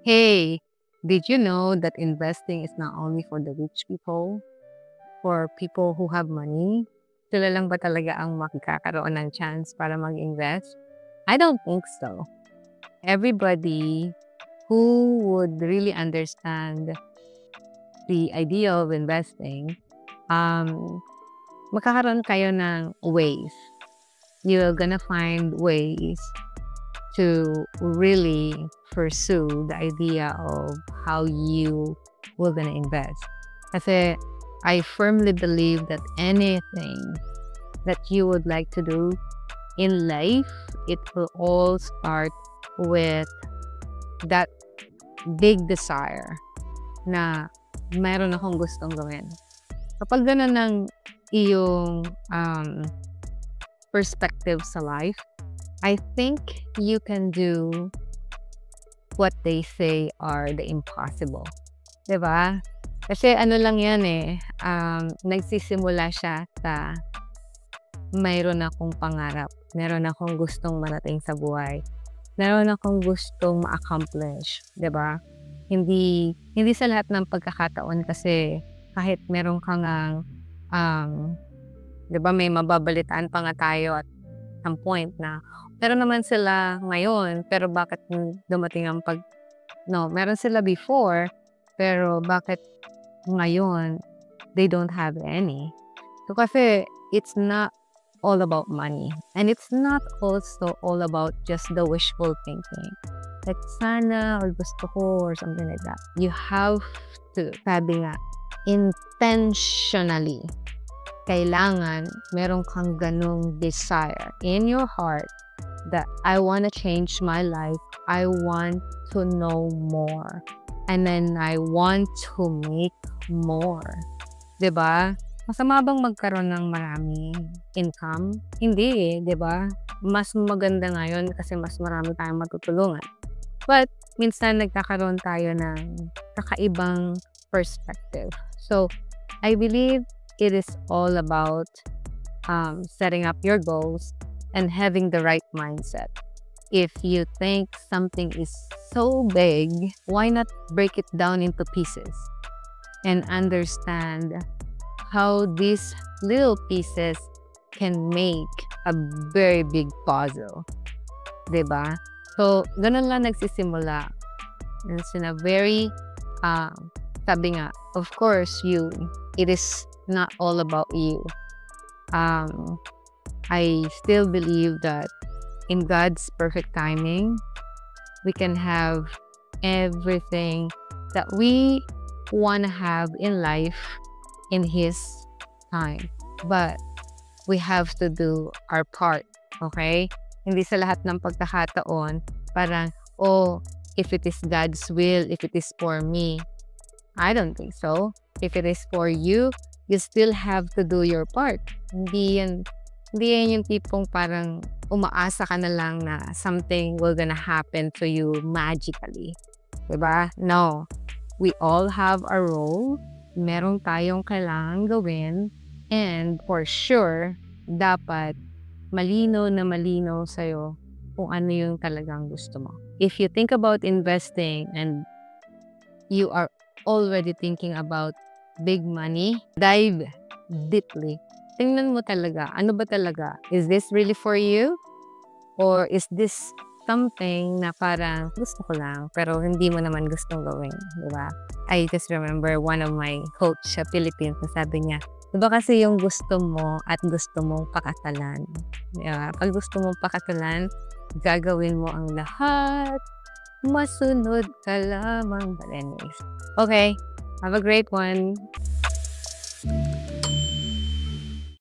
Hey, did you know that investing is not only for the rich people, for people who have money? Sila lang ba talaga ang makikakaroon ng chance para mag-invest? I don't think so. Everybody who would really understand the idea of investing, um, magkakaroon kayo ng ways. You're gonna find ways to really pursue the idea of how you will gonna invest. Kasi I firmly believe that anything that you would like to do in life, it will all start with that big desire na meron akong gustong gawin. Kapag ganun ang iyong perspective sa life, I think you can do what they say are the impossible. Diba? Kasi ano lang yan nagsisimula siya sa mayroon akong pangarap, meron akong gustong marating sa buhay, meron akong gustong ma-accomplish, diba? Hindi sa lahat ng pagkakataon kasi kahit meron kang diba may mababalitaan pa nga tayo at some point na meron naman sila ngayon, pero bakit dumating ang meron sila before, pero bakit ngayon they don't have any? So kasi it's not all about money, and it's not also all about just the wishful thinking. Like sana or gusto ko or something like that. You have to, sabi nga, intentionally, kailangan meron kang ganong desire in your heart that I want to change my life. I want to know more. And then I want to make more. Diba? Masama bang magkaroon ng maraming income? Hindi diba? Mas maganda ngayon kasi mas marami tayong matutulungan. But minsan nagkakaroon tayo ng kakaibang perspective. So, I believe it is all about setting up your goals and having the right mindset. If you think something is so big, why not break it down into pieces and understand how these little pieces can make a very big puzzle? Diba? So, ganun lang nagsisimula. It's in a very, sabi nga, of course, it is not all about you. I still believe that in God's perfect timing, we can have everything that we want to have in life in His time. But we have to do our part, okay? Hindi sa lahat ng pagkakataon, parang, if it is God's will, if it is for me, I don't think so. If it is for you, you still have to do your part. Hindi yan yung tipong parang umaasa ka na lang na something will gonna happen to you magically. Diba? No. We all have a role. Meron tayong kailangang gawin. And for sure, dapat malinaw na malinaw sa'yo kung ano yung talagang gusto mo. If you think about investing and you are already thinking about big money, dive deeply. Tingnan mo talaga, ano ba talaga? Is this really for you? Or is this something na parang gusto ko lang, pero hindi mo naman gustong gawin, di ba? I just remember one of my coach sa Philippines na sabi niya, diba kasi yung gusto mo at gusto mong pakasalan. Diba? Pag gusto mong pakasalan, gagawin mo ang lahat, masunod ka lamang. But anyways, okay, have a great one.